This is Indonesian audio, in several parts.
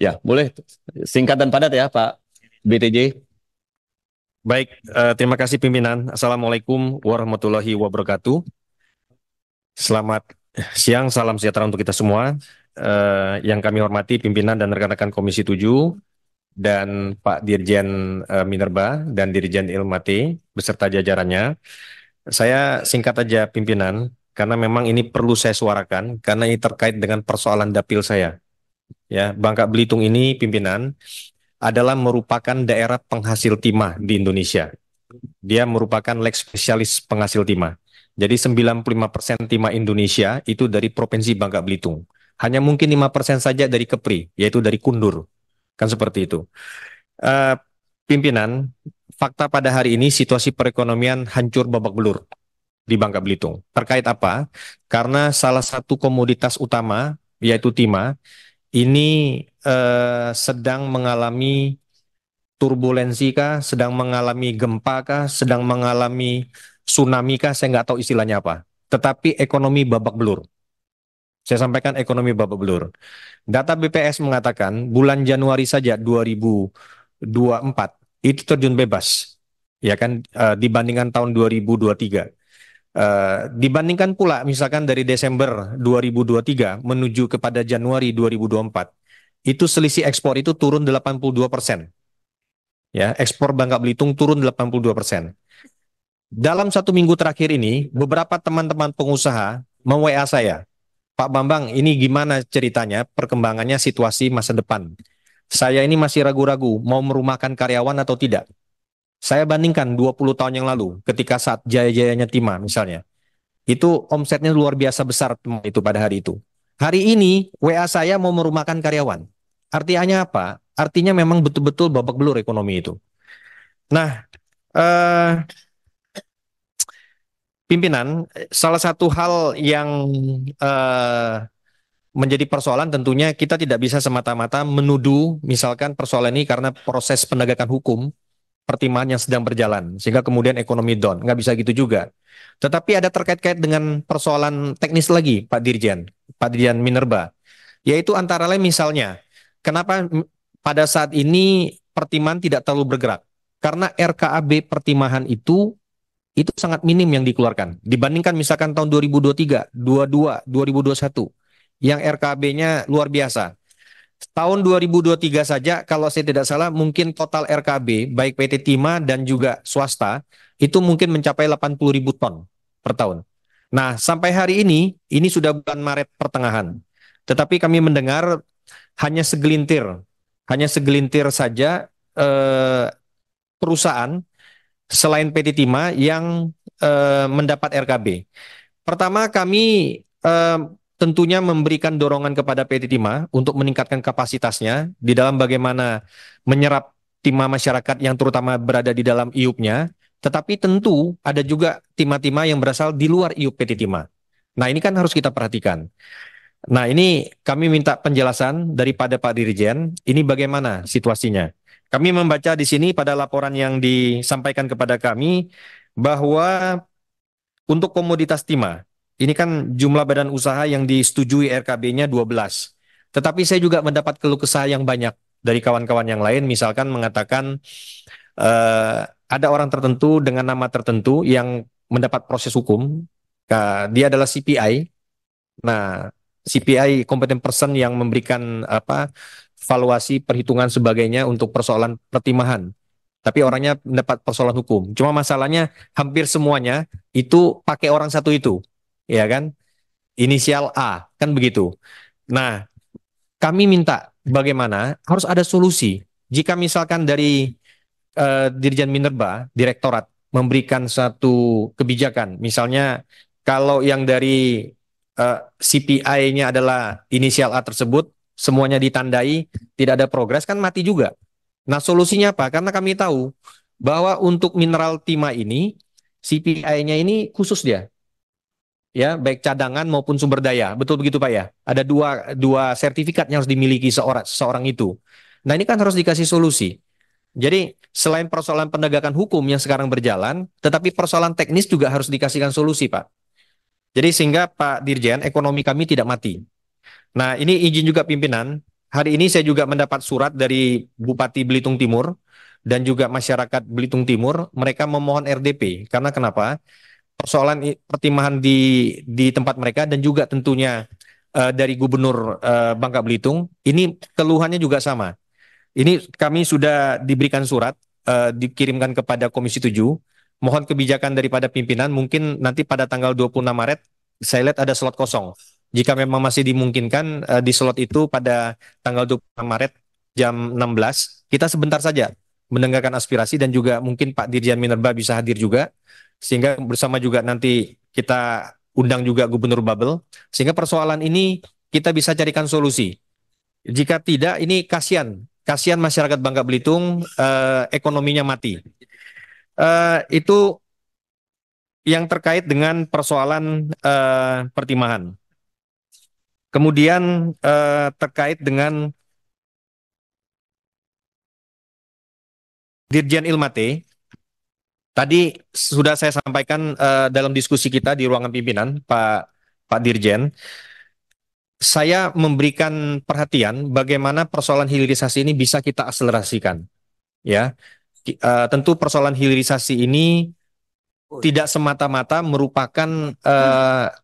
Ya, boleh. Singkat dan padat ya, Pak BTJ. Baik, terima kasih pimpinan. Assalamualaikum warahmatullahi wabarakatuh. Selamat siang, salam sejahtera untuk kita semua. Yang kami hormati pimpinan dan rekan-rekan Komisi 7 dan Pak Dirjen Minerba dan Dirjen Ilmate beserta jajarannya. Saya singkat aja pimpinan, karena memang ini perlu saya suarakan, karena ini terkait dengan persoalan dapil saya. Ya, Bangka Belitung ini pimpinan adalah merupakan daerah penghasil timah di Indonesia. Dia merupakan leg spesialis penghasil timah. Jadi 95% timah Indonesia itu dari Provinsi Bangka Belitung. Hanya mungkin 5% saja dari Kepri, yaitu dari Kundur. Kan seperti itu. Eh, Pimpinan, fakta pada hari ini situasi perekonomian hancur babak belur di Bangka Belitung. Terkait apa? Karena salah satu komoditas utama, yaitu timah, ini sedang mengalami turbulensi kah, sedang mengalami gempa kah, sedang mengalami tsunami kah, saya nggak tahu istilahnya apa. Tetapi ekonomi babak belur. Saya sampaikan ekonomi babak belur. Data BPS mengatakan bulan Januari saja 2024 itu terjun bebas, ya kan, dibandingkan tahun 2023. Dibandingkan pula misalkan dari Desember 2023 menuju kepada Januari 2024, itu selisih ekspor itu turun 82%. Ya, ekspor Bangka Belitung turun 82%. Dalam 1 minggu terakhir ini, beberapa teman-teman pengusaha mem-WA saya, Pak Bambang, ini gimana ceritanya, perkembangannya situasi masa depan? Saya ini masih ragu-ragu, mau merumahkan karyawan atau tidak. Saya bandingkan 20 tahun yang lalu, ketika saat jaya-jayanya Timah misalnya. Itu omsetnya luar biasa besar itu pada hari itu. Hari ini, WA saya mau merumahkan karyawan. Artinya apa? Artinya memang betul-betul babak belur ekonomi itu. Nah, eh, pimpinan, salah satu hal yang eh, menjadi persoalan tentunya kita tidak bisa semata-mata menuduh misalkan persoalan ini karena proses penegakan hukum pertimbangan yang sedang berjalan sehingga kemudian ekonomi down. Nggak bisa gitu juga. Tetapi ada terkait-kait dengan persoalan teknis lagi, Pak Dirjen Minerba, yaitu antara lain misalnya, kenapa pada saat ini pertimbangan tidak terlalu bergerak? Karena RKAB pertimbangan itu sangat minim yang dikeluarkan dibandingkan misalkan tahun 2023, 22, 2021 yang RKB-nya luar biasa. Tahun 2023 saja kalau saya tidak salah mungkin total RKB baik PT Timah dan juga swasta itu mungkin mencapai 80 ribu ton per tahun. Nah, sampai hari ini sudah bulan Maret pertengahan. Tetapi kami mendengar hanya segelintir, hanya segelintir saja eh, perusahaan selain PT Timah yang mendapat RKB. Pertama, kami tentunya memberikan dorongan kepada PT Timah untuk meningkatkan kapasitasnya di dalam bagaimana menyerap timah masyarakat yang terutama berada di dalam IUP-nya, tetapi tentu ada juga timah-timah yang berasal di luar IUP PT Timah. Nah, ini kan harus kita perhatikan. Nah, ini kami minta penjelasan daripada Pak Dirjen, ini bagaimana situasinya. Kami membaca di sini pada laporan yang disampaikan kepada kami bahwa untuk komoditas timah, ini kan jumlah badan usaha yang disetujui RKB-nya 12. Tetapi saya juga mendapat keluh kesah yang banyak dari kawan-kawan yang lain, misalkan mengatakan ada orang tertentu dengan nama tertentu yang mendapat proses hukum. Dia adalah CPI. Nah, CPI competent person yang memberikan apa valuasi perhitungan sebagainya untuk persoalan pertimahan. Tapi orangnya mendapat persoalan hukum. Cuma masalahnya hampir semuanya itu pakai orang satu itu, ya kan? Inisial A, kan begitu. Nah, kami minta bagaimana harus ada solusi. Jika misalkan dari Dirjen Minerba, Direktorat memberikan satu kebijakan, misalnya kalau yang dari CPI-nya adalah inisial A tersebut, semuanya ditandai, tidak ada progres, kan mati juga. Nah, solusinya apa? Karena kami tahu bahwa untuk mineral timah ini, CPI-nya ini khusus dia, ya, baik cadangan maupun sumber daya. Betul begitu, Pak ya? Ada dua sertifikat yang harus dimiliki seorang itu. Nah, ini kan harus dikasih solusi. Jadi, selain persoalan penegakan hukum yang sekarang berjalan, tetapi persoalan teknis juga harus dikasihkan solusi, Pak. Jadi, sehingga Pak Dirjen, ekonomi kami tidak mati. Nah, ini izin juga pimpinan. hari ini saya juga mendapat surat dari Bupati Belitung Timur dan juga masyarakat Belitung Timur. Mereka memohon RDP karena kenapa? Persoalan pertimbangan di tempat mereka dan juga tentunya dari Gubernur Bangka Belitung. Ini keluhannya juga sama. Ini kami sudah diberikan surat, dikirimkan kepada Komisi 7. Mohon kebijakan daripada pimpinan, mungkin nanti pada tanggal 26 Maret, saya lihat ada slot kosong. Jika memang masih dimungkinkan di slot itu pada tanggal 26 Maret jam 16, kita sebentar saja mendengarkan aspirasi dan juga mungkin Pak Dirjen Minerba bisa hadir juga, sehingga bersama juga nanti kita undang juga Gubernur Babel, sehingga persoalan ini kita bisa carikan solusi. Jika tidak, ini kasihan masyarakat Bangka Belitung, ekonominya mati. Itu yang terkait dengan persoalan pertimbangan. Kemudian terkait dengan Dirjen Ilmate, tadi sudah saya sampaikan dalam diskusi kita di ruangan pimpinan, Pak Dirjen. Saya memberikan perhatian bagaimana persoalan hilirisasi ini bisa kita akselerasikan. Ya, tentu persoalan hilirisasi ini tidak semata-mata merupakan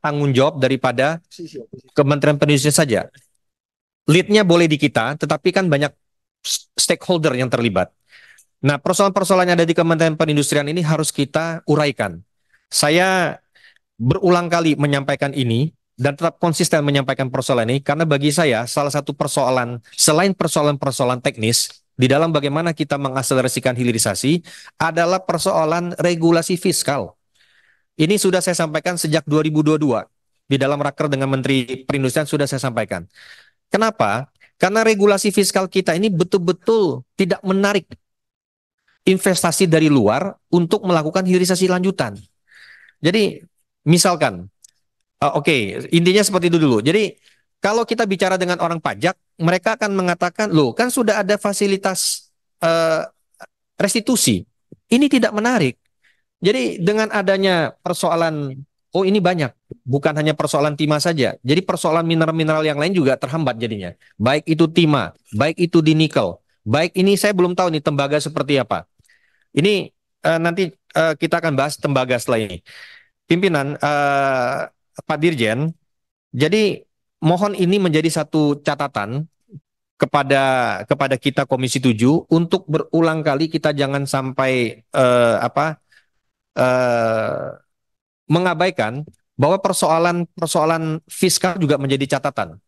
tanggung jawab daripada Kementerian Perindustrian saja. Lead-nya boleh di kita, tetapi kan banyak stakeholder yang terlibat. Nah, persoalan-persoalan yang ada di Kementerian Perindustrian ini harus kita uraikan. Saya berulang kali menyampaikan ini dan tetap konsisten menyampaikan persoalan ini karena bagi saya salah satu persoalan selain persoalan-persoalan teknis di dalam bagaimana kita mengakselerasikan hilirisasi adalah persoalan regulasi fiskal. Ini sudah saya sampaikan sejak 2022 di dalam raker dengan Menteri Perindustrian sudah saya sampaikan. Kenapa? Karena regulasi fiskal kita ini betul-betul tidak menarik investasi dari luar untuk melakukan hilirisasi lanjutan. Jadi misalkan oke, intinya seperti itu dulu. Jadi, kalau kita bicara dengan orang pajak, mereka akan mengatakan, loh, kan sudah ada fasilitas eh, restitusi. Ini tidak menarik. Jadi, dengan adanya persoalan, oh ini banyak, bukan hanya persoalan timah saja. Jadi, persoalan mineral-mineral yang lain juga terhambat jadinya. Baik itu timah, baik itu di nikel, baik ini saya belum tahu nih tembaga seperti apa. Ini nanti kita akan bahas tembaga setelah ini. Pimpinan, Pak Dirjen, jadi mohon ini menjadi satu catatan kepada kita Komisi 7 untuk berulang kali kita jangan sampai eh, mengabaikan bahwa persoalan fiskal juga menjadi catatan,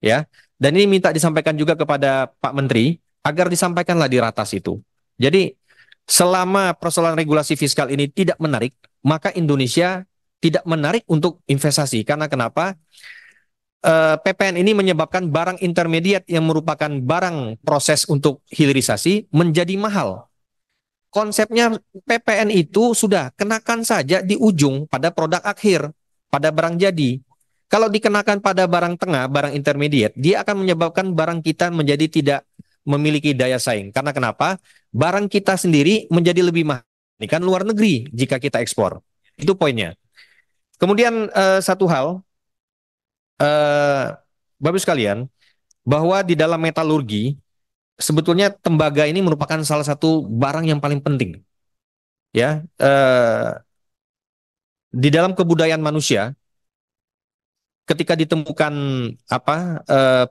ya. Dan ini minta disampaikan juga kepada Pak Menteri agar disampaikanlah di ratas itu. Jadi selama persoalan regulasi fiskal ini tidak menarik, maka Indonesia tidak menarik untuk investasi. Karena kenapa? PPN ini menyebabkan barang intermediate yang merupakan barang proses untuk hilirisasi menjadi mahal. Konsepnya PPN itu sudah kenakan saja di ujung pada produk akhir, pada barang jadi. Kalau dikenakan pada barang tengah, barang intermediate, dia akan menyebabkan barang kita menjadi tidak memiliki daya saing. Karena kenapa? Barang kita sendiri menjadi lebih mahal. Ini kan luar negeri jika kita ekspor. Itu poinnya. Kemudian satu hal, Bapak sekalian, bahwa di dalam metalurgi sebetulnya tembaga ini merupakan salah satu barang yang paling penting. Ya, di dalam kebudayaan manusia, ketika ditemukan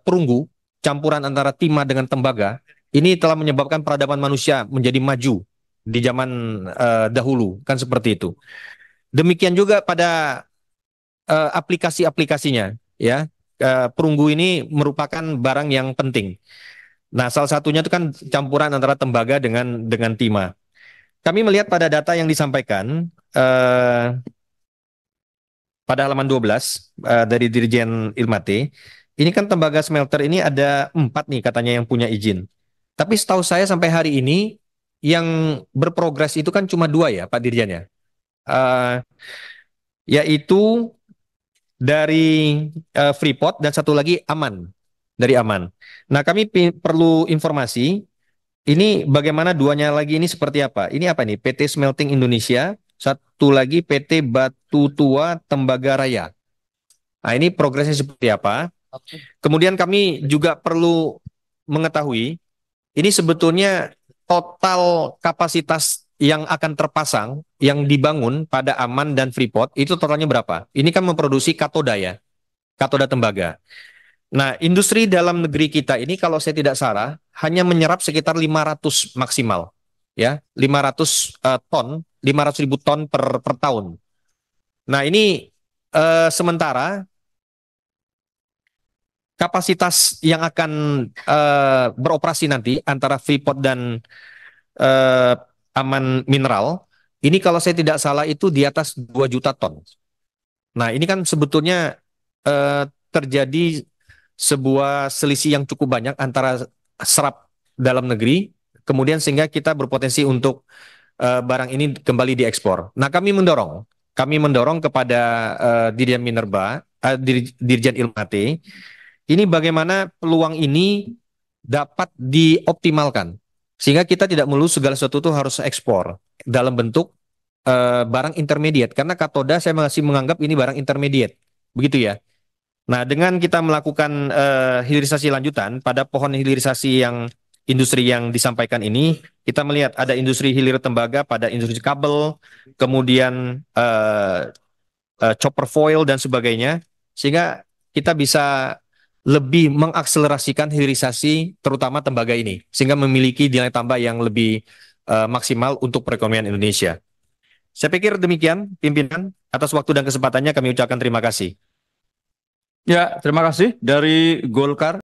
perunggu campuran antara timah dengan tembaga, ini telah menyebabkan peradaban manusia menjadi maju di zaman dahulu, kan seperti itu. Demikian juga pada aplikasi-aplikasinya, ya. Perunggu ini merupakan barang yang penting. Nah, salah satunya itu kan campuran antara tembaga dengan timah. Kami melihat pada data yang disampaikan pada halaman 12 dari Dirjen Ilmate, ini kan tembaga smelter ini ada 4 nih katanya yang punya izin. Tapi setahu saya sampai hari ini yang berprogres itu kan cuma 2 ya Pak Dirjen ya. Yaitu dari Freeport dan satu lagi Aman, dari Aman. Nah, kami perlu informasi ini bagaimana duanya lagi ini seperti apa? Ini apa nih? PT Smelting Indonesia, satu lagi PT Batu Tua Tembaga Raya. Nah, ini progresnya seperti apa? Kemudian kami juga perlu mengetahui ini sebetulnya total kapasitas yang akan terpasang, yang dibangun pada Aman dan Freeport, itu totalnya berapa? Ini kan memproduksi katoda ya, katoda tembaga. Nah, industri dalam negeri kita ini kalau saya tidak salah, hanya menyerap sekitar 500 maksimal. Ya, 500 ton, 500 ribu ton per tahun. Nah, ini sementara kapasitas yang akan beroperasi nanti antara Freeport dan eh, Aman Mineral, ini kalau saya tidak salah itu di atas 2 juta ton. Nah, ini kan sebetulnya terjadi sebuah selisih yang cukup banyak antara serap dalam negeri, kemudian sehingga kita berpotensi untuk barang ini kembali diekspor. Nah, kami mendorong kepada Dirjen Minerba, Dirjen Ilmate, ini bagaimana peluang ini dapat dioptimalkan. Sehingga kita tidak melulu segala sesuatu itu harus ekspor dalam bentuk barang intermediate. Karena katoda saya masih menganggap ini barang intermediate. Begitu ya. Nah, dengan kita melakukan hilirisasi lanjutan pada pohon hilirisasi yang industri yang disampaikan ini, kita melihat ada industri hilir tembaga pada industri kabel, kemudian chopper foil dan sebagainya, sehingga kita bisa lebih mengakselerasikan hilirisasi terutama tembaga ini, sehingga memiliki nilai tambah yang lebih maksimal untuk perekonomian Indonesia. Saya pikir demikian, pimpinan. Atas waktu dan kesempatannya kami ucapkan terima kasih. Ya, terima kasih dari Golkar.